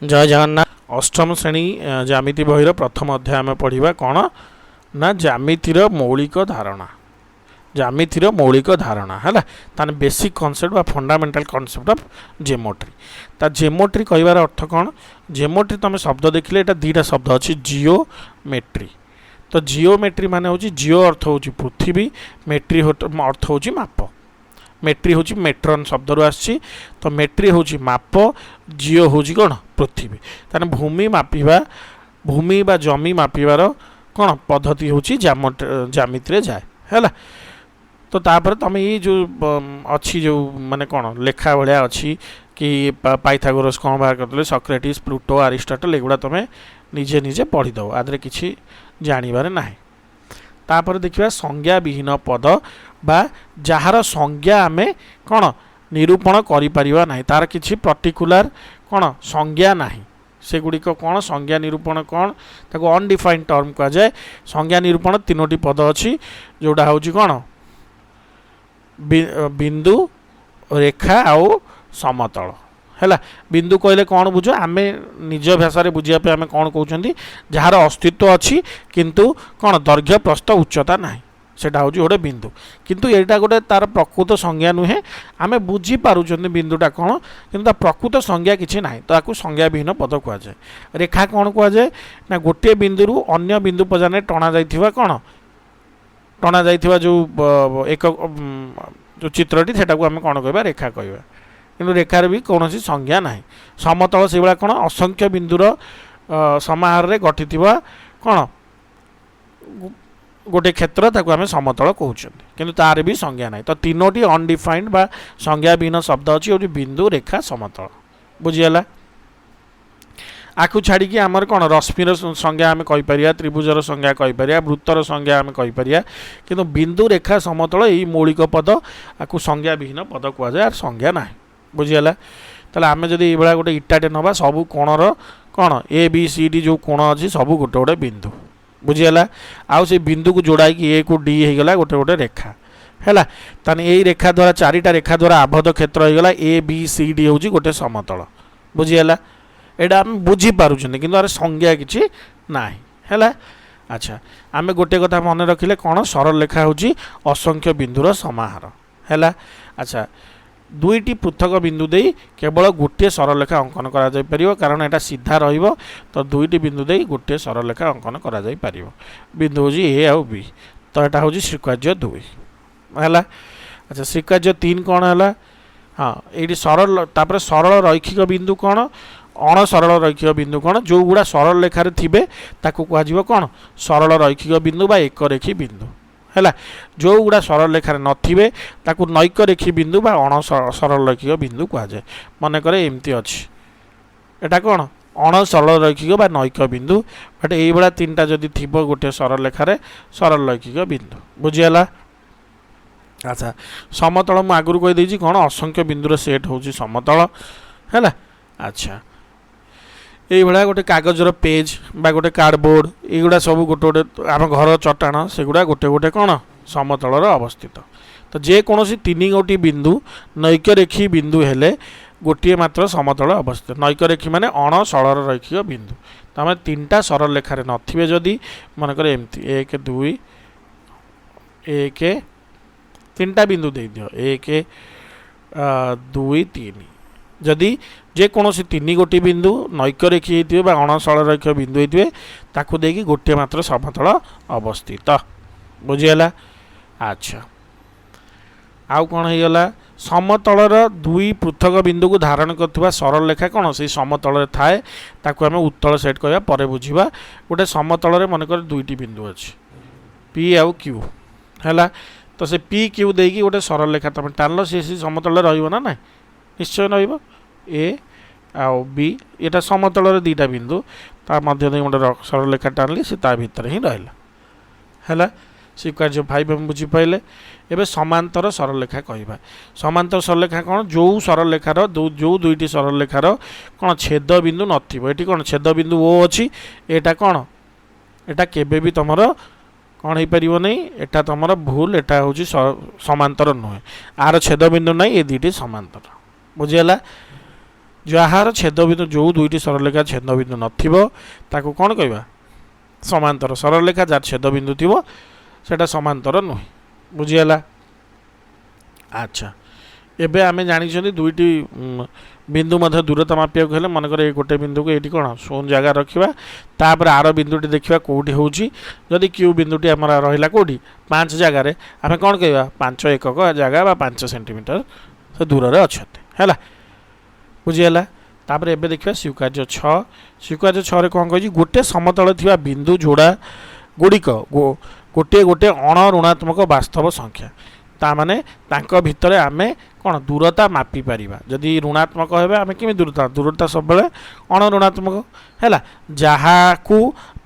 जय जगन्नाथ। अष्टम श्रेणी ज्यामिति बहिर प्रथम अध्याय आम पढ़ा कौन ना ज्यामितिर मौलिक धारणा। ज्यामितिर मौलिक धारणा है ताने बेसिक कॉन्सेप्ट बा फंडामेंटल कॉन्सेप्ट ऑफ जियोमेट्री। ता जियोमेट्री कहबार अर्थ कौन? जियोमेट्री तुम शब्द देखिले एटा दुईटा शब्द अच्छी जियोमेट्री। तो जियोमेट्री माने होची जियो अर्थ होची पृथ्वी, मेट्री अर्थ होची माप। मेट्री होची मेट्रन शब्द रू आसी। तो मेट्री होची माप, जियो होची कौन? पृथ्वी। ताने भूमि मापिबा, भूमि बा जमी मापिबार कौन पद्धति होची ज्यामिति जाए है। तो तापर तुम ये जो अच्छी जो माने कौन लेखा भाया अच्छी कि पाइथागोरस कौन बाहर करते, सॉक्रेटिस, प्लूटो, अरिस्टोटल एगुड़ा तुम निजे निजे पढ़ीदेव, आदि किसी जानिबार ना। तापर देखिए संज्ञा विहीन पद बा जार संज्ञा आमे कौन निरूपण करिपरिबा नाही, तार किछि पर्टिकुलर कौन संज्ञा नाही। सेगुड़िक कौन संज्ञा निरूपण कौन ताको अनडिफाइंड टर्म कह जाए। संज्ञा निरूपण तीनोटी पद अच्छी जोड़ा हूँ कौन बिंदु, रेखा आउ समतल है। बिंदु कहले कौन बुझ आमे निज भाषा रे बुझिया आमे कौन कहउछंती जार अस्तित्व अच्छी किंतु कौन दैर्घ्य प्रस्थ उच्चता नाही, सेटा हूँ गोटे बिंदु। किंतु एटा गोटे तार प्रकृत संज्ञा नुहे, आमे बुझी पारुछंती बिंदुटा कौन किंतु प्रकृत संज्ञा किछि नाही, ताकू संज्ञा विहीन पद कह जाए। रेखा कौन कह जाए ना गोटे बिंदु अन्य बिंदु पर्यंत टणा जाइथिबा कौन टणा जाइथिबा जो एक जो चित्रटी सेटाको आमे कौन कहबा रेखा कहबा। किंतु रेखार भी कौन संज्ञा ना। समतल से भाया कौन असंख्य बिंदुर समाहार रे गठिथिबा कौन गोटे क्षेत्र ताको आमे समतल कहउछन, किंतु तार भी संज्ञा ना। तो तीनोटी अनडिफाइंड बा संज्ञा विहीन शब्द अच्छी होची बिंदु, रेखा, समतल। बुझीगला? आकु छाड़ी कि आमर कौन रश्मिर संज्ञा आमे कहि परिया, त्रिभुजर संज्ञा कहि परिया, वृत्तर संज्ञा आमे कहि परिया, किंतु बिंदु, रेखा, समतल यही मौलिक पद आकु संज्ञा विहीन पद कह जाए, संज्ञा ना। बुझीगला? ताले आमे जदि एभला गोटे इटाटे नबा सबु कोणर कौन ए बी सी डी जो कोण अच्छी सबु गोटे गोटे बिंदु। बुझीगला? आउ से बिंदु को जोड़ाई ए को डी हो गला गोटे गोटे रेखा है। ताने यही रेखा द्वारा चारिटा रेखा द्वारा आबद्ध क्षेत्र हो गला ए बी सी डी होची गोटे समतल। बुझीगला? एटा आम बुझी पारुछन किंतु आर संज्ञा किछि नाही है। अच्छा आमे गोटे कथा मन रखिले कौन सरल रेखा होची असंख्य बिंदुर समाहार है। अच्छा दुईटी पृथक बिंदु दे केवल गोटे सरल रेखा अंकन करा जाय परिबो, कारण एटा सीधा रहिबो। तो दुईटी बिंदु दे गोटे सरल रेखा अंकन करा जाय परिबो। बिंदु होची ए आउ बी। तो एटा होची श्रीकार्य 2 है। अच्छा श्रीकार्य 3 कौन है? हाँ ये सरल तापर सरल रैखिक बिंदु कौन, अण सरल रैखिक बिंदु कौन जो गुड़ा सरल रेखार थिबे ताकू कह कौन सरल रैखिक बिंदु बा एक रेखी बिंदु है। जो गुड़ा सरल रेखार नथिबे ताकू नैक रेखी बिंदु बा अण सरल रैखिक बिंदु कह जाए। मन करे एमती अच्छी एटा कौन अण सरल रैखिक बा नैक बिंदु, बट यही भाया तीनटा जदि थिबो गोटे सरल रेखार सरल रैखिक बिंदु। बुझीगला? अच्छा समतल मु आगुरी कहि देछि कौन असंख्य बिंदुर सेट होची समतल है। अच्छा यही भाया गोटे कागजर पेज बा गोटे कार्डबोर्ड युवा सब गोटे गोटे आम घर चट्टाण सेगुड़ा गोटे गोटे कौन समतल अवस्थित। तो जेकोसी 3 गोटी बिंदु नैक रेखी बिंदु हेले गोटे मात्र समतल अवस्थित। नैक रेखी माने अण सरल रैखिक बिंदु। तो आम 3टा सरल रेखार नथिबे जदि मनकर एमती 1 2 1 3टा बिंदु दे दियो 1 2 3 जदि जेकोसी 3 गोटी बिंदु नैक रेखी होइथिबे बा अण सरल रैखिक बिंदु होइथिबे ताकू देकी गोटे मात्र समतल अवस्थित। बुझीगला? अच्छा आउ कौन हो गला समतलर 2 पृथक बिंदु को धारण करथिबा सरल रेखा कौन से समतल थाए ताकू आमे उत्तल सेट कहया परे बुझिबा। गोटे समतल रे मनकर 2टी बिंदु अछि पी आउ क्यू है। तो से पी क्यू देकी गोटे सरल रेखा तुम टाणल से समतल रहिबो ना? निश्चय रहिबो। ए आउ बी एटा समतल रे 2टा बिंदु ता मध्य दे गोटे सरल रेखा टाणली से ता भीतर ही रहला है। स्वीकार्य 5 हम बुझी पाइले। एबे समांतर सरल रेखा कहबा। समांतर सरल रेखा कौन जो सरल रेखार जो 2टी सरल रेखार कौन छेद बिंदु नथिबो। एटी कौन छेद बिंदु ओ अछि, एटा कौन एटा केबे भी तमर कौन हो पार नहीं, एटा तुम भूल, एटा हूँ समांतर नुहे, आर छेद बिंदु ना ये 2टी समांतर। बुझीगला? ଯାହାର ଛେଦବିନ୍ଦୁ ଯେଉଁ ଦୁଇଟି ସରଳରେଖା ଛେଦବିନ୍ଦୁ ନଥିବ ତାକୁ କ'ଣ କହିବା ସମାନ୍ତର ସରଳରେଖା ଯାହାର ଛେଦବିନ୍ଦୁ ଥିବ ସେଇଟା ସମାନ୍ତର ନୁହେଁ ବୁଝିଗଲା। ଆଚ୍ଛା ଏବେ ଆମେ ଜାଣିଛନ୍ତି ଦୁଇଟି ବିନ୍ଦୁ ମଧ୍ୟ ଦୂରତା ମାପିବାକୁ ହେଲେ ମନେକର ଏଇ ଗୋଟେ ବିନ୍ଦୁକୁ ଏଇଠି କ'ଣ ଶୂନ ଜାଗା ରଖିବା ତାପରେ ଆର ବିନ୍ଦୁଟି ଦେଖିବା କେଉଁଠି ହେଉଛି ଯଦି କ୍ୟୁ ବିନ୍ଦୁଟି ଆମର ରହିଲା କେଉଁଠି 5 ଜାଗାରେ ଆମେ କ'ଣ କହିବା 5 ଏକକ ଜାଗା ବା 5 ସେଣ୍ଟିମିଟର ସେ ଦୂରରେ ଅଛନ୍ତି ହେଲା ବୁଝିଗଲା। ତାପରେ ଏବେ ଦେଖିବା ସ୍ୱୀକାର୍ଯ୍ୟ 6 ସ୍ୱୀକାର୍ଯ୍ୟ 6ରେ କ'ଣ କହିଛି ଗୋଟେ ସମତଳ ଥିବା ବିନ୍ଦୁ ଯୋଡ଼ା ଗୁଡ଼ିକ ଗୋଟିଏ ଗୋଟିଏ ଅଣ ଋଣାତ୍ମକ ବାସ୍ତବ ସଂଖ୍ୟା ତାମାନେ ତାଙ୍କ ଭିତରେ ଆମେ କ'ଣ ଦୂରତା ମାପିପାରିବା ଯଦି ଋଣାତ୍ମକ ହେବେ ଆମେ କେମିତି ଦୂରତା ସବୁବେଳେ ଅଣ ଋଣାତ୍ମକ ହେଲା ଯାହାକୁ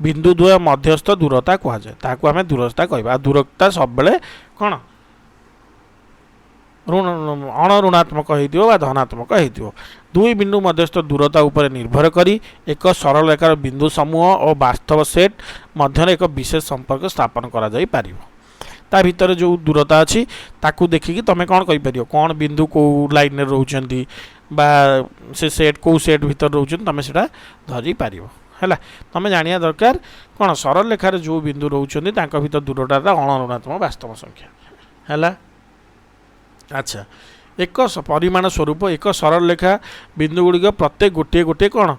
ବିନ୍ଦୁ ଦ୍ୱୟ ମଧ୍ୟସ୍ଥ ଦୂରତା କୁହାଯାଏ ତାହାକୁ ଆମେ ଦୂରତା କହିବା ଦୂରତା ସବୁବେଳେ କ'ଣ ଅଣ ଋଣାତ୍ମକ ହେଇଥିବ ବା ଧନାତ୍ମକ ହେଇଥିବ ଦୁଇ ବିନ୍ଦୁ ମଧ୍ୟସ୍ଥ ଦୂରତା ଉପରେ ନିର୍ଭର କରି ଏକ ସରଳ ରେଖାର ବିନ୍ଦୁ ସମୂହ ଓ ବାସ୍ତବ ସେଟ୍ ମଧ୍ୟରେ ଏକ ବିଶେଷ ସମ୍ପର୍କ ସ୍ଥାପନ କରାଯାଇପାରିବ ତା ଭିତରେ ଯେଉଁ ଦୂରତା ଅଛି ତାକୁ ଦେଖିକି ତୁମେ କ'ଣ କହିପାରିବ କ'ଣ ବିନ୍ଦୁ କେଉଁ ଲାଇନ୍ରେ ରହୁଛନ୍ତି ବା ସେ ସେଟ୍ କେଉଁ ସେଟ୍ ଭିତରେ ରହୁଛନ୍ତି ତୁମେ ସେଇଟା ଧରିପାରିବ ହେଲା ତୁମେ ଜାଣିବା ଦରକାର କ'ଣ ସରଳ ରେଖାରେ ଯେଉଁ ବିନ୍ଦୁ ରହୁଛନ୍ତି ତାଙ୍କ ଭିତରେ ଦୂରତାଟା ଅଣ ଋଣାତ୍ମକ ବାସ୍ତବ ସଂଖ୍ୟା ହେଲା। ଆଚ୍ଛା ଏକ ପରିମାଣ ସ୍ୱରୂପ ଏକ ସରଳ ରେଖା ବିନ୍ଦୁ ଗୁଡ଼ିକ ପ୍ରତ୍ୟେକ ଗୋଟିଏ ଗୋଟିଏ କ'ଣ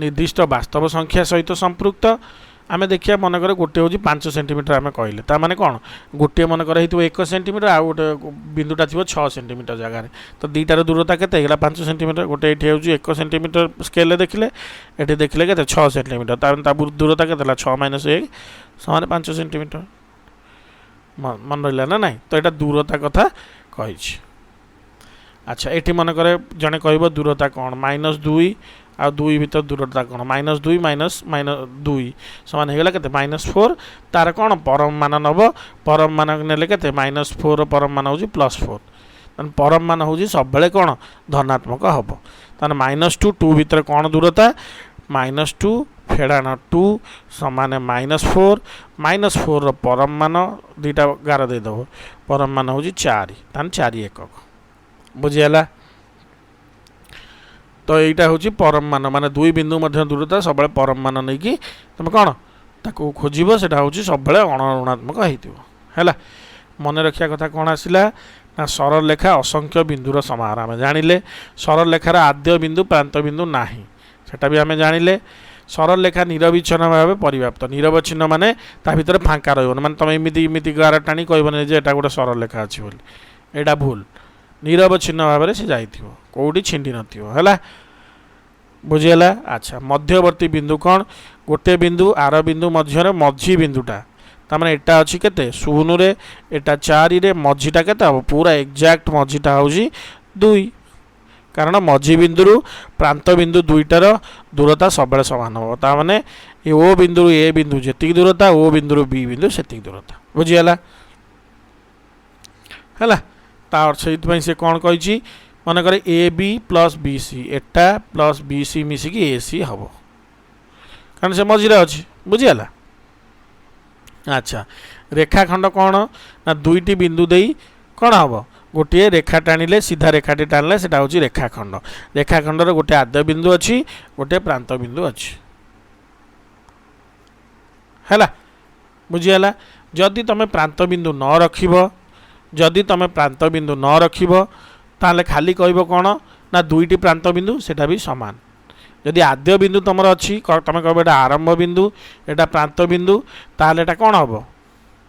ନିର୍ଦ୍ଦିଷ୍ଟ ବାସ୍ତବ ସଂଖ୍ୟା ସହିତ ସମ୍ପୃକ୍ତ ଆମେ ଦେଖିବା ମନେକର ଗୋଟିଏ ହେଉଛି 5 ସେଣ୍ଟିମିଟର ଆମେ କହିଲେ ତାମାନେ କ'ଣ ଗୋଟିଏ ମନେକର ହେଇଥିବ 1 ସେଣ୍ଟିମିଟର ଆଉ ଗୋଟେ ବିନ୍ଦୁଟା ଥିବ 6 ସେଣ୍ଟିମିଟର ଜାଗାରେ ତ ଦୁଇଟାର ଦୂରତା କେତେ ହେଇଗଲା 5 ସେଣ୍ଟିମିଟର ଗୋଟେ ଏଠି ହେଉଛି 1 ସେଣ୍ଟିମିଟର ସ୍କେଲରେ ଦେଖିଲେ ଏଠି ଦେଖିଲେ କେତେ 6 ସେଣ୍ଟିମିଟର ତାମାନେ ତା ଦୂରତା କେତେ ହେଲା 6 - 1 ସମାନ 5 ସେଣ୍ଟିମିଟର ମନେ ରହିଲା ନା ନାହିଁ ତ ଏଇଟା ଦୂରତା କଥା କହିଛି। ଆଚ୍ଛା ଏଠି ମନେକର ଜଣେ କହିବ ଦୂରତା କ'ଣ -2 ଆଉ 2 ଭିତରେ ଦୂରତା କ'ଣ -2 - 2 ସମାନ ହେଇଗଲା କେତେ -4 ତାର କ'ଣ ପରମ ମାନ ନେବ ପରମ ମାନ ନେଲେ କେତେ -4 ପରମ ମାନ ହେଉଛି +4 ତାହେଲେ ପରମ ମାନ ହେଉଛି ସବୁବେଳେ କ'ଣ ଧନାତ୍ମକ ହେବ ତାହେଲେ -2 2 ଭିତରେ କ'ଣ ଦୂରତା -2 ଫେଡ଼ାଣ 2 ସମାନ -4 -4ର ପରମ ମାନ ଦୁଇଟା ଗାର ଦେଇଦେବ ପରମ ମାନ ହେଉଛି 4 ତାହେଲେ 4 ଏକକ ବୁଝିଗଲା। ତ ଏଇଟା ହେଉଛି ପରମ ମାନ ମାନେ ଦୁଇ ବିନ୍ଦୁ ମଧ୍ୟ ଦୂରତା ସବୁବେଳେ ପରମ ମାନ ନେଇକି ତୁମେ କ'ଣ ତାକୁ ଖୋଜିବ ସେଇଟା ହେଉଛି ସବୁବେଳେ ଅଣ ଋଣାତ୍ମକ ହେଇଥିବ ହେଲା। ମନେ ରଖିବା କଥା କ'ଣ ଆସିଲା ନା ସରଳ ରେଖା ଅସଂଖ୍ୟ ବିନ୍ଦୁର ସମାହାର ଆମେ ଜାଣିଲେ ସରଳ ରେଖାର ଆଦ୍ୟ ବିନ୍ଦୁ ପ୍ରାନ୍ତ ବିନ୍ଦୁ ନାହିଁ ସେଟା ବି ଆମେ ଜାଣିଲେ ସରଳ ରେଖା ନିରବିଚ୍ଛିନ୍ନ ଭାବେ ପରିବ୍ୟାପ୍ତ ନିରବଚ୍ଛିନ୍ନ ମାନେ ତା ଭିତରେ ଫାଙ୍କା ରହିବନି ମାନେ ତୁମେ ଏମିତି ଗାର ଟାଣି କହିବନି ଯେ ଏଇଟା ଗୋଟେ ସରଳ ରେଖା ଅଛି ବୋଲି ଏଇଟା ଭୁଲ ନିରବଚ୍ଛିନ୍ନ ଭାବରେ ସେ ଯାଇଥିବ କେଉଁଠି ଛିଣ୍ଡି ନଥିବ ହେଲା ବୁଝିଗଲା। ଆଚ୍ଛା ମଧ୍ୟବର୍ତ୍ତୀ ବିନ୍ଦୁ କ'ଣ ଗୋଟେ ବିନ୍ଦୁ ଆର ବିନ୍ଦୁ ମଧ୍ୟରେ ମଝି ବିନ୍ଦୁଟା ତାମାନେ ଏଟା ଅଛି କେତେ 0ରେ ଏଟା 4ରେ ମଝିଟା କେତେ ହେବ ପୁରା ଏକ୍ଜାକ୍ଟ ମଝିଟା ହେଉଛି 2 କାରଣ ମଝି ବିନ୍ଦୁରୁ ପ୍ରାନ୍ତ ବିନ୍ଦୁ ଦୁଇଟାର ଦୂରତା ସବୁବେଳେ ସମାନ ହେବ ତାମାନେ ଏ ଓ ବିନ୍ଦୁରୁ ଏ ବିନ୍ଦୁ ଯେତିକି ଦୂରତା ଓ ବିନ୍ଦୁରୁ ବି ବିନ୍ଦୁ ସେତିକି ଦୂରତା ବୁଝିଗଲା ହେଲା। ତା ସେଇଥିପାଇଁ ସେ କ'ଣ କହିଛି ମନେକର AB + BC ଏଟା + BC ମିଶିକି AC ହେବ କାରଣ ସେ ମଝିରେ ଅଛି ବୁଝିଗଲା। ଆଚ୍ଛା ରେଖାଖଣ୍ଡ କ'ଣ ନା ଦୁଇଟି ବିନ୍ଦୁ ଦେଇ କ'ଣ ହେବ ଗୋଟିଏ ରେଖା ଟାଣିଲେ ସିଧା ରେଖାଟି ଟାଣିଲେ ସେଇଟା ହେଉଛି ରେଖାଖଣ୍ଡ ରେଖାଖଣ୍ଡର ଗୋଟେ ଆଦ୍ୟ ବିନ୍ଦୁ ଅଛି ଗୋଟେ ପ୍ରାନ୍ତ ବିନ୍ଦୁ ଅଛି ହେଲା ବୁଝିଗଲା। ଯଦି ତୁମେ ପ୍ରାନ୍ତ ବିନ୍ଦୁ ନ ରଖିବ ଯଦି ତୁମେ ପ୍ରାନ୍ତ ବିନ୍ଦୁ ନ ରଖିବ ତାହେଲେ ଖାଲି କହିବ କ'ଣ ନା ଦୁଇଟି ପ୍ରାନ୍ତ ବିନ୍ଦୁ ସେଇଟା ବି ସମାନ ଯଦି ଆଦ୍ୟ ବିନ୍ଦୁ ତୁମର ଅଛି ତୁମେ କହିବ ଏଇଟା ଆରମ୍ଭ ବିନ୍ଦୁ ଏଇଟା ପ୍ରାନ୍ତ ବିନ୍ଦୁ ତାହେଲେ ଏଇଟା କ'ଣ ହେବ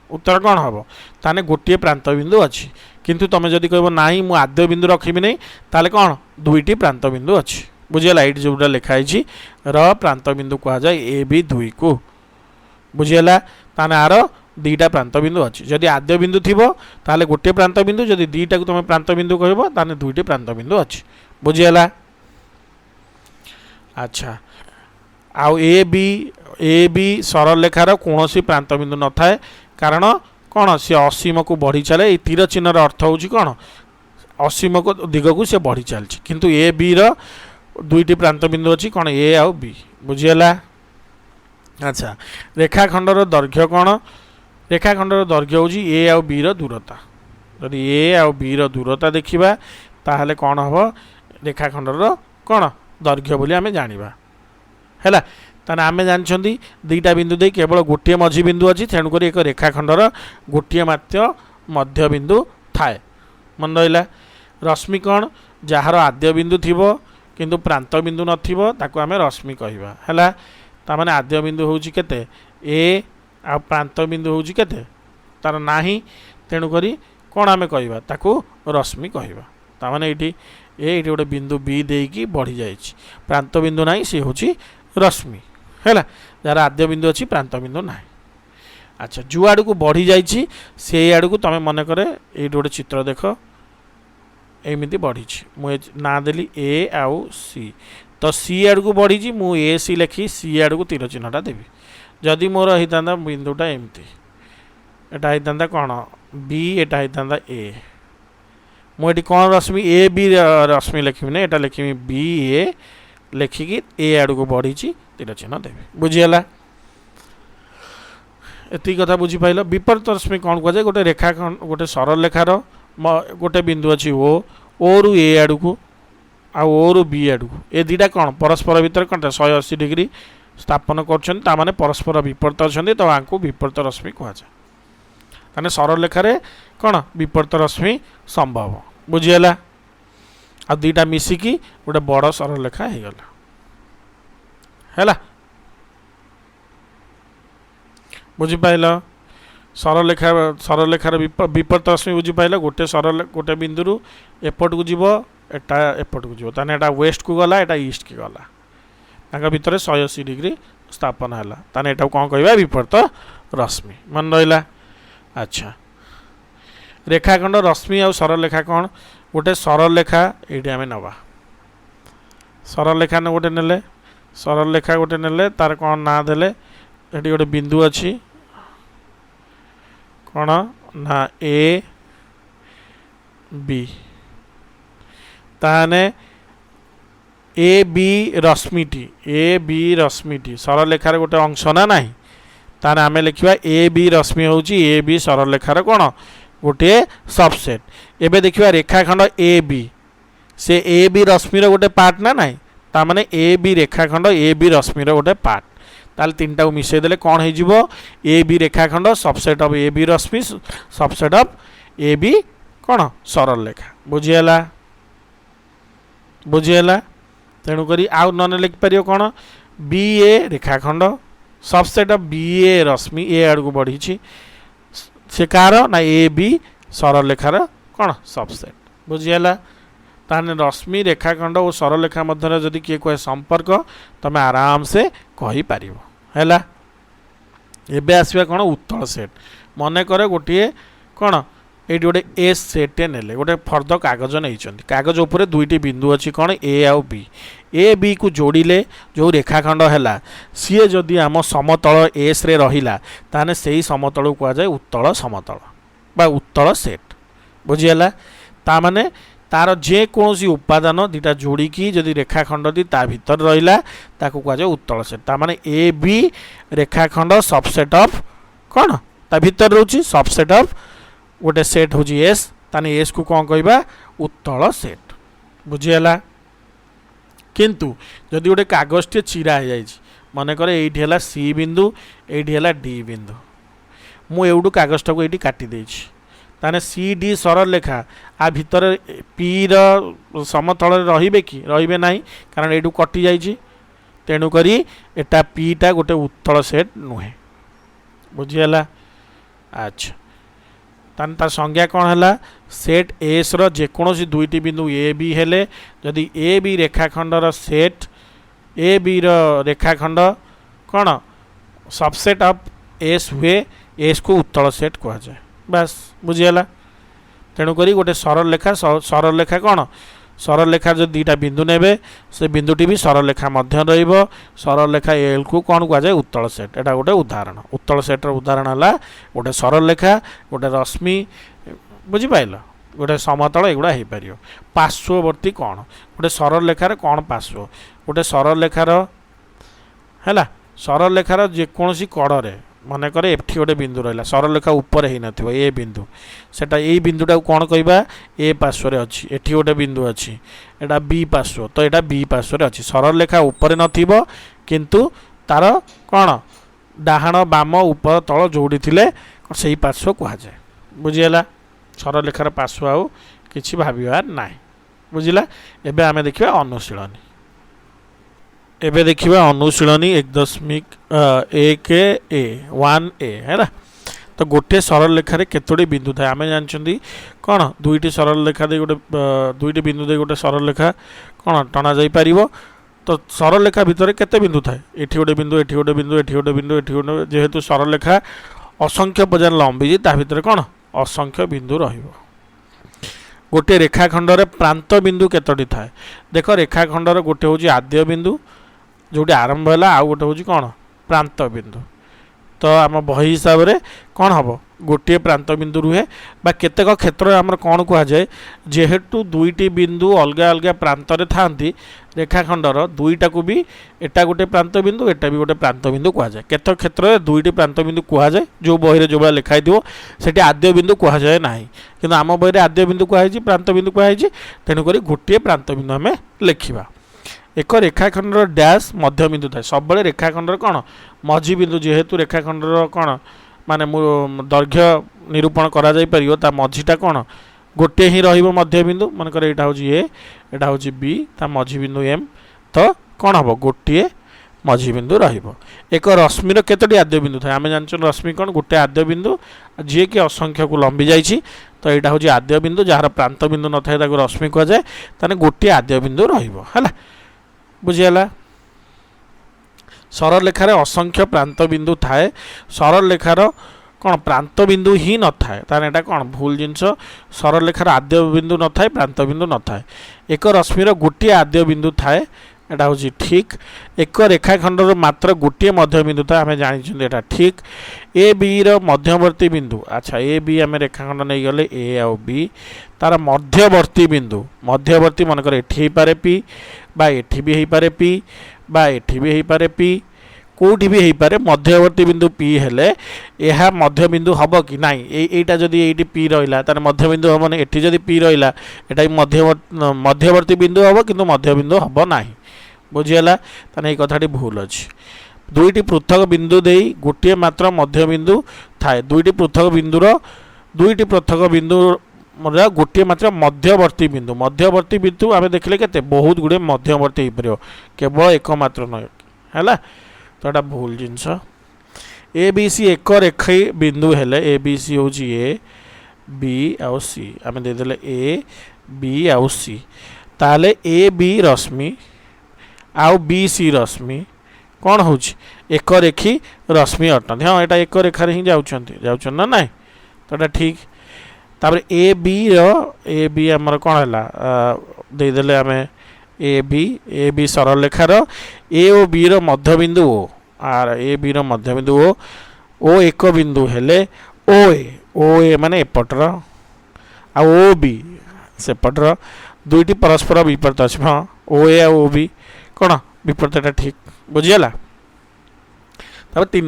ଉତ୍ତର କ'ଣ ହେବ ତାହେଲେ ଗୋଟିଏ ପ୍ରାନ୍ତ ବିନ୍ଦୁ ଅଛି କିନ୍ତୁ ତୁମେ ଯଦି କହିବ ନାହିଁ ମୁଁ ଆଦ୍ୟ ବିନ୍ଦୁ ରଖିବି ନାହିଁ ତାହେଲେ କ'ଣ ଦୁଇଟି ପ୍ରାନ୍ତ ବିନ୍ଦୁ ଅଛି ବୁଝିଗଲା। ଏଇଠି ଯେଉଁଟା ଲେଖା ହେଇଛି ର ପ୍ରାନ୍ତ ବିନ୍ଦୁ କୁହାଯାଏ AB2କୁ ବୁଝିଗଲା ତାହେଲେ ଆର ଦୁଇଟା ପ୍ରାନ୍ତ ବିନ୍ଦୁ ଅଛି ଯଦି ଆଦ୍ୟ ବିନ୍ଦୁ ଥିବ ତାହେଲେ ଗୋଟିଏ ପ୍ରାନ୍ତ ବିନ୍ଦୁ ଯଦି ଦୁଇଟାକୁ ତୁମେ ପ୍ରାନ୍ତ ବିନ୍ଦୁ କହିବ ତାହେଲେ ଦୁଇଟି ପ୍ରାନ୍ତ ବିନ୍ଦୁ ଅଛି ବୁଝିଗଲା। ଆଚ୍ଛା ଆଉ AB ସରଳ ରେଖାର କୌଣସି ପ୍ରାନ୍ତ ବିନ୍ଦୁ ନଥାଏ କାରଣ କ'ଣ ସେ ଅସୀମକୁ ବଢ଼ି ଚାଲେ ଏଇ ତୀର ଚିହ୍ନର ଅର୍ଥ ହେଉଛି କ'ଣ ଅସୀମକୁ ଦିଗକୁ ସେ ବଢ଼ି ଚାଲିଛି କିନ୍ତୁ ABର ଦୁଇଟି ପ୍ରାନ୍ତ ବିନ୍ଦୁ ଅଛି କ'ଣ A ଆଉ B ବୁଝିଗଲା। ଆଚ୍ଛା ରେଖାଖଣ୍ଡର ଦୈର୍ଘ୍ୟ କ'ଣ ରେଖାଖଣ୍ଡର ଦୈର୍ଘ୍ୟ ହେଉଛି A ଆଉ Bର ଦୂରତା ଯଦି A ଆଉ Bର ଦୂରତା ଦେଖିବା ତାହେଲେ କ'ଣ ହେବ ରେଖାଖଣ୍ଡର କ'ଣ दैर्घ्य बोली आमे जानिबा हैला। ताने आमे जानछंती दुईटा बिंदु दे केवल गोटे मझी बिंदु अछि, तेणु करी एक रेखाखंडर गोटे मात्र मध्य बिंदु थाए। मन रहिला। रश्मि कौन जार आद्य बिंदु थिबो किंतु प्रांत बिंदु नथिबो ताको आमे रश्मि कहिबा हैला। तामाने आद्य बिंदु होउची केते ए आ प्रांत बिंदु होउची केते तार नाही, तेणु करी कौन आमे कहिबा ताको रश्मि कहिबा। तामाने एठी एठी गोटे बिंदु बी देकी बढ़ी जाइछि, प्रांत बिंदु नाही, से होउची रश्मि हैला। जार आद्य बिंदु अच्छी प्रांत बिंदु ना। अच्छा जो आड़ को बढ़ी जाइए से आड़ को तुम मन करे ये गोटे चित्र देख एमती बढ़ी मुझे ना देली ए आउ सी, तो सी आड़ को बढ़ी मु ए सी लिखी सी आड़ को तीर चिन्हटा देवी। जदि मोर होता बिंदुटा एमती एटा होता कौन बी एटा होता ए, मुझे कौन रश्मि ए बी रश्मि लिखी ना, एटा लिखी बी ए लिखिकी ए आड़ को बढ़ी तीर चिन्ह देवी। बुझीगला एति कथा बुझीपाल। विपरीत रश्मि कौन कहुए गोटे रेखा गोटे सरल रेखार गोटे बिंदु अच्छी ओ रु ए आड़ को आ ओ रु बी आड़ को ए दुटा कौन परस्पर भितर कौन 180 डिग्री स्थापन कर परस्पर विपरीत अच्छा, तो आपको विपरीत रश्मि कहुए। सरल रेखार कौन विपरीत रश्मि संभव। बुझीगला। आ दुईटा मिसिकी गोटे बड़ सरल रेखा हो गला हैला। बुझीपाल। सरल रेखार विपरीत रश्मि बुझीपाल। गोटे सरल गोटे बिंदु एपट को जीव एटा एपट को जीव, ताने एटा वेस्ट को गला एटा ईस्ट की गला, तांका भितर 180 डिग्री स्थापन है, ताने एटा कौन कहबा विपरीत रश्मि। मन रहिला। अच्छा रेखाखंड रश्मि आ सरल रेखा कौन गोटे सरल रेखा ये आम नवा सरल रेखा न गोटे नेले सरल रेखा गोटे नेले तार कौन ना देले ये गोटे बिंदु अच्छी कौन ना ए बी, ताने ए बी रश्मिटी सरल रेखार गोटे अंश ना ना, ताने आम लिखा ए बी रश्मि हूँ ए बी सरल रेखार कौन गोटे सबसेट। एबे देखिए रेखाखंड ए बी से ए बी रश्मिर गोटे पार्ट ना ना, ताने ए बी रेखाखंड ए बी रश्मिर गोटे पार्ट, ताल तीन टाक मिसेदेले कौन हो ए बी रेखाखंड सबसेट ऑफ ए बी रश्मि सबसेट ऑफ ए बी कौन सरल रेखा। बुझीगला। बुझीगला। तेणुक आउ न लिख पार कौन बी ए रेखाखंड सबसेट ऑफ बी ए रश्मि ए आड़ को बढ़ी से कार ना ए बी सरल रेखार कौन सबसेट। बुझीगला। ताने रश्मि रेखाखंड और सरल रेखा मध्य जदि किए कहे संपर्क तुम आराम से कहीपर है। एबे आसवा कौन उत्तल सेट। मन करे गोटे कौन ये गोटे एस सेटे नेले गोटे फर्द कागज नहीं, कागज उपर दुईटी बिंदु अच्छी कौन ए आउ बी, ए बी को जोड़िले जो रेखाखंड है सी जदि आम समतल एस रे रहिला ताने सेही समतल को कहुए उत्तल समतल बा उत्तल सेट। बुझीगला। तामाने तार जेकोसी उपादान दुटा जोड़िकी जदि रेखाखंड टी ता भीतर रहिला ताको कहुए उत्तल सेट। तामाने ए बी रेखाखंड सबसेट ऑफ कौन ता भीतर रोची सबसेट ऑफ गोटे सेट हूँ एस, ताने एस को कौन कहबा उत्तल सेट। बुझीगला। किंतु जदि गोटे कागज टे चिरा हो जाए मन करे ये है सी बिंदु ये डी बिंदु, मु एवडू कागज टाक ये काटी देछि, ताने सी डी सरल रेखा आ भितर पी समतल रहिबे कि रहिबे नाही, कारण एडू कटि जाइछि, तेणु करी एटा पी टा गोटे उत्तल सेट नुहे। बुझीगला। अच्छा तान तार संज्ञा कौन है सेट एस रो जेकोसी दुईटी बिंदु ए बी हेले जदि ए बी रेखाखंडर सेट ए बी रेखाखंड कौन सबसेट ऑफ एस हुए एस को उत्तल सेट कह जाए। बस बुझीगला। तेणुक गोटे सरल रेखा कौन सरल रेखा जो दुईटा बिंदु नेबे से बिंदुटी भी सरल रेखा मध्य रहिबो, सरल रेखा एल को कौन कहुए उत्तल सेट। एटा गोटे उदाहरण उत्तल सेटर उदाहरण है गोटे सरल रेखा गोटे रश्मि। बुझीपाल। गोटे समतल एगुड़ा हो पार। पार्श्ववर्ती कौन गोटे सरल रेखार कौन पार्श्व गोटे सरल रेखार है सरल रेखार जेकोसी कड़े मनकर एठी गोटे बिंदु रहा सरलरेखा उपर ही नथिबो ए बिंदु सेटा ए बिंदुटा कोन कहबा ए पार्श्व रे अछि एठी गोटे बिंदु अछि एटा बी पार्श्व तो एटा बी पार्श्व रे अछि सरलरेखा उपर नथिबो किंतु तार कोन डाहाण बाम ऊपर तल जोड़ी थिले सही पार्श्व कहा जाए बुझीगला सरलरेखार पार्श्व आउ किछि भाबिबार नाही बुझिला एबे आमे देखिबा अनुशीलनी एबे देखिबा अनुशीलनी 1.1a है ना तो गोटे सरल रेखा केतोटी बिंदु थाए आमे जानछंती कोन दुईटी सरल रेखा दे गोटे दुईटी बिंदु दे गोटे सरल रेखा कोन टना जाई परिबो तो सरल रेखा भितर केते बिंदु थाए एठी गोटे बिंदु एठी गोटे बिंदु एठी गोटे बिंदु एठी गोटे जेहेतु सरल रेखा असंख्य बजार लंबी जी ता भितर कोन असंख्य बिंदु रहिबो गोटे रेखाखंडर प्रांत बिंदु केतोटी थाए देख रेखाखंडर गोटे होची आद्य बिंदु जोटी आरंभ है आउ गोटे हूँ कौन प्रांत बिंदु तो आम बही हिसाब से कौन हम गोटे प्रांत बिंदु रुहे बा केतेक क्षेत्र आम कौन कह जाए जेहेतु दुईटी बिंदु अलग अलग प्रांत रे थांती रेखाखंडर दुईटा को भी एटा गोटे प्रांत बिंदु एटा भी गोटे प्रांत बिंदु कह जाए केत क्षेत्र में दुईटी प्रांत बिंदु कह जाए जो बही जो भाई लिखाई थो सेठी आद्य बिंदु कह जाए ना कि आम बही आद्य बिंदु कहुई प्रांत बिंदु कहुई तेणुक गोटे प्रांत बिंदु आम लिखा एक रेखाखंडर डैश मध्य बिंदु थाए सब रेखाखंडर कौन मझी बिंदु जेहेतु रेखाखंडर कौन माने दैर्घ्य निरूपण करा जाई परियो ता मझीटा कौन गोटे ही रहिबो मध्य बिंदु मनकर एटा होची ए एटा होची बी ता मझी बिंदु एम तो कौन हम गोटे मझी बिंदु रहिबो एक रश्मिर केतोटी आद्य बिंदु थाए आमे जानछन रश्मि कौन गोटे आद्य बिंदु जे कि असंख्य को लंबी जाइछि तो एटा होची आद्य बिंदु जार प्रांत बिंदु न थाए ताको रश्मि कह जाए ताने गोटे आद्य बिंदु रहिबो हला बुझीगला सरल रेखार असंख्य प्रांत बिंदु थाए सरल रेखार कौन प्रांत बिंदु ही न थाए ताने एटा कौन भूल जिनस सरल रेखार आद्य बिंदु न थाए प्रांत बिंदु न थाए एक रश्मिर गोटे आद्य बिंदु थाए एटा होची ठीक एक रेखाखंडर मात्र गोटे मध्य बिंदु थाए आमे जानिछन एटा ठीक ए बी रो मध्यवर्ती बिंदु अच्छा ए बी आमे रेखाखंड नै गले ए आ बी तार मध्यवर्ती मध्यवर्ती मनकर एठी पारे पी बा एठी भी पारे पी बा एठी भी पारे पी कोठी भी पारे मध्यवर्ती बिंदु पी हेले यह मध्य बिंदु हम कि ना एटा जदि एटी पी रहा तार मध्य बिंदु हम एठी जदि पी रहा एटा मध्यवर्ती बिंदु हम किंतु मध्य बिंदु हम ना बुझीगला ताने ये कथाटी भूल अच्छी दुईटी पृथक बिंदु देई गोटे मात्र मध्य बिंदु थाए दुईटी पृथक बिंदुर दुईटी पृथक बिंदु गोटे मात्र मध्यवर्ती बिंदु आम देखले केते बहुत गुड़े मध्यवर्ती हो पार केवल एकमात्र न है तो यहाँ भूल जिनस ए बी सी एक रेखी बिंदु हेले ए बी सी हूँ ए बी आउ सी आम देदेले ए बी आउ सी ताले ए बी रश्मि आउ बी सी रश्मि कौन हूँ एक रेखी रश्मि अटंती हाँ यहाँ एक रेखार ही जाऊँ ना ना तो यहाँ ठीक तापर ए बी आमर कौन है देदेले आम ए बी सरल रेखार ए ओ बी रो मध्य बिंदु ओ आर ए बी रो मध्य बिंदु ओ एक बिंदु हेले ओ ए माने एपटर आ ओ बी सेपटर दुईटी परस्पर विपरीत अच्छे हाँ ओ ए आ ओ बी कौन विपरीतटा ठीक बुझीगला तब 3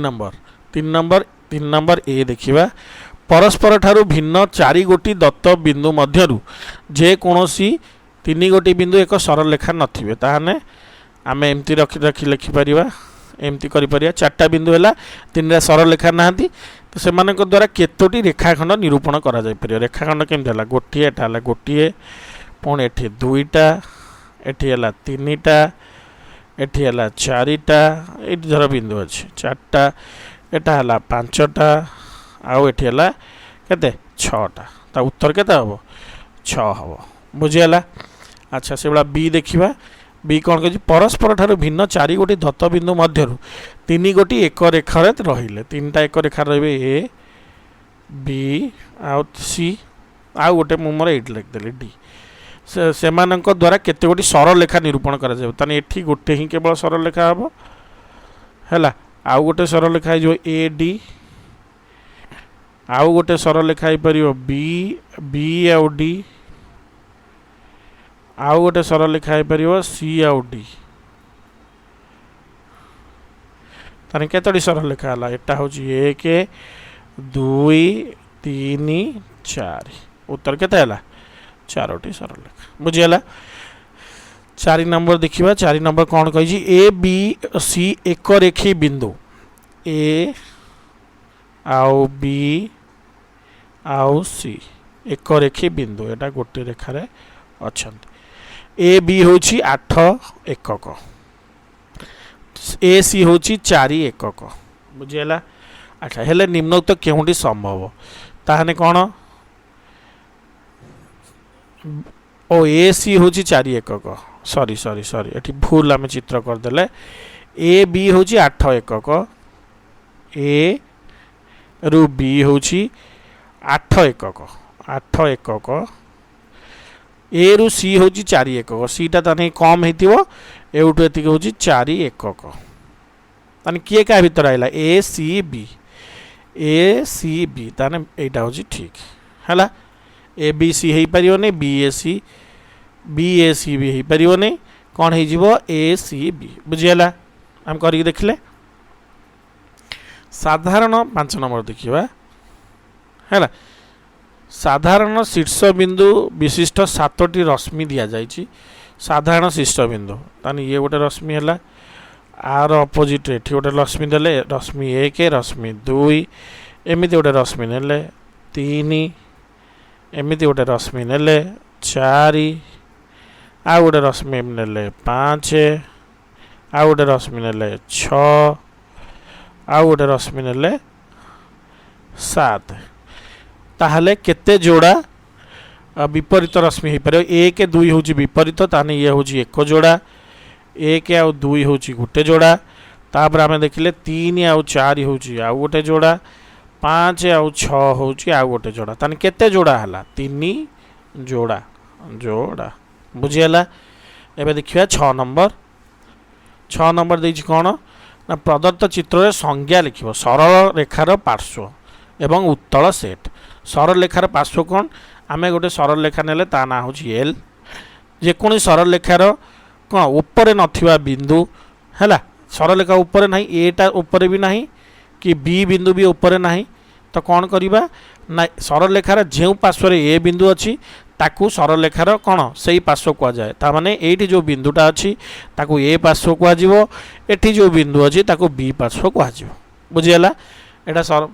नंबर ए देखिबा परस्पर ठारू भिन्न 4 गोटी दत्त बिंदु मध्यरु जे कोनोसी 3 गोटी बिंदु एक सरल रेखा नथिबे ताहाने आमे एमती रखी लिखिपारिबा एमती करिपारिबा 4टा बिंदु हैला 3टा सरल रेखा नाहंती तो सेमानक द्वारा केतोटी रेखाखंड निरूपण करा जाय परियो रेखाखंड केमती हैला गोटिए एटा हैला गोटिए पुणी एठी 2टा एठी हैला 3टा एठी हैला 4टा एठी धर बिंदु अछि 4टा एटा हैला 5टा आउ एठी हैला केते 6टा ता उत्तर केते हबो 6 हबो बुझीगला अच्छा से बड़ा बी देखिबा बी कौन कह परस्पर ठारू भिन्न 4 गोटी दत्त बिंदु मध्यरु 3 गोटी एक रेखार रहिले 3टा एक रेखा रहिबे ए बी आउ सी आउ गोटे मु मोर एट लिखदेली डी सेमानक द्वारा केते गोटी सरल रेखा निरूपण करा जाय ताने एठी गोटे ही केवल सरल रेखा हबो हैला आउ गोटे सरल रेखा जो ए डी आउ गोटे सरल रेखा हो परियो बी बी आउ डी आउ गोटे सरल रेखा हो परियो सी आउ डी ताने केतोटी सरल रेखा हला एटा होची 1 2 3 4 उत्तर केते हला 4टी सरल रेखा बुझियला। 4 नंबर देखिबा 4 नंबर कोन कहि ए बी सी एक रेखी बिंदु ए आउ बी आउ सी एक रेखी बिंदु एटा गोटे रेखा रे अछंत ए बी होची 8 एकक ए सी होची 4 एकक बुझियला। अच्छा हेले निम्नोक्त केउंटी संभव ताहने कोन ओ ए सी होची 4 एकक सॉरी सॉरी सॉरी एठी भूल आमे चित्र कर देले ए बी होची 8 एकक ए रु बी होची 8 एकक ए रु सी होची 4 एकक सीटा ताने कम हेतिवो एउटु एतिक होची 4 एकक ताने किए का भीतर आइला ए सी बी ताने एटा होची ठीक हला ए बी सी हेई परियो ने बी ए सी भी हेई परियो ने कोन हेई जिवो ए सी बी बुझियला। हम करी देखले साधारण 5 नंबर देखिबा हैला साधारण शीर्ष बिंदु विशिष्ट 7टी रश्मि दिया जाइछि साधारण शीर्ष बिंदु तानी ये गोटे रश्मि हैला आर अपोजिट एठी गोटे रश्मि देले रश्मि 1 रश्मि 2 एमिति गोटे रश्मि नेले 3 एमिति गोटे रश्मि नेले 4 आ गोटे रश्मि नेले 5 आ गोटे रश्मि नेले 6 आ गोटे रश्मि नेले 7 ताहले केते जोड़ा विपरीत रश्मि हो पारे 1 2 होची विपरीत ताने ये होची एक जोड़ा 1 आ 2 होची गोटे जोड़ा तापर आमे देखिले 3 आ 4 होची आ गोटे जोड़ा 5 आ 6 होची आ गोटे जोड़ा ताने केते जोड़ा हला 3 जोड़ा जोड़ा बुझियला। एबे देखिया 6 नंबर देछि कोन ना प्रदत्त चित्र रे संज्ञा लिखिबो सरल रेखार पार्श्व एवं उत्तल सेट सरल रेखार पार्श्व कोन आमे गोटे सरल रेखा नेले ता ना होची एल जे कोनी सरल रेखार कोन ऊपर नथिबा बिंदु हैला सरल रेखा ऊपर नाही एटा ऊपर भी नाही कि बी बिंदु भी ऊपर नाही तो कौन करिबा ना सरल रेखार जेउ पार्श्व रे ए बिंदु अछि ताकू सरल रेखार कोन सेही पार्श्व को जाय ता माने एठी जो बिंदुटा अछि ताकू ए पार्श्व को आजिवो एठी जो बिंदु अछि ताकू बी पार्श्व को आजिवो बुझियला। एटा सर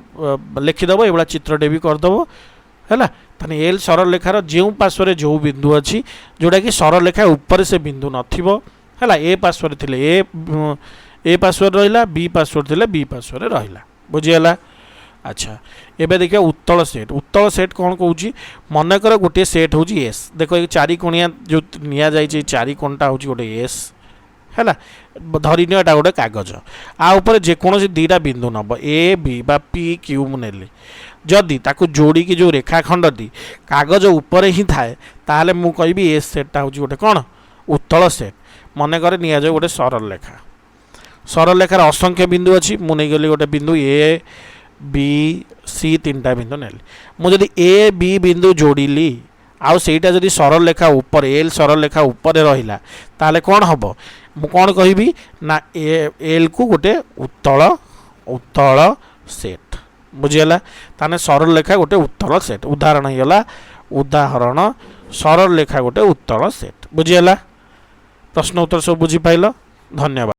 लिखि दबो एबला चित्रटे भी कर दबो हैला तने एल सरल रेखार जेउ पार्श्व रे जो बिंदु अछि जोडा कि सरल रेखा ऊपर से बिंदु नथिबो हैला ए पार्श्व रे थिले ए पार्श्व रे रहिला बी पार्श्व रे थिले बी पार्श्व रे रहिला बुझियला। अच्छा एबे देखिए उत्तल सेट कौन कहूँ मन कर गोटे सेट हूँ एस देख ये 4 कोणिया जो निया जाइए 4 कोणटा हूँ गोटे एस है धरी एटा गोटे कागज आ ऊपर जेकोसी 2टा बिंदु नब ए बी बा पी क्यू मुझे जदि ताकू जोड़िकी जो रेखाखंडी कागज उपर ही थाए ताहले मु कहबी ए सेटटा हूँ गोटे कौन उत्तल सेट मन कर नि गोटे सरल रेखार असंख्य बिंदु अच्छी मुझे गली गोटे बिंदु ए बी सी 3टा बिंदु नेली मुझे ए बी बिंदु जोड़िली आउ सेटा जदि सरल रेखा ऊपर एल सरल रेखा ऊपर रहिला ताले कौन हम मु कौन कहबी ना एल को गोटे उत्तल सेट बुझीगला ताने सरल रेखा गोटे उत्तल सेट उदाहरण होगा उदाहरण सरल रेखा गोटे उत्तल सेट बुझीगला। प्रश्न उत्तर सब बुझी पाइल धन्यवाद।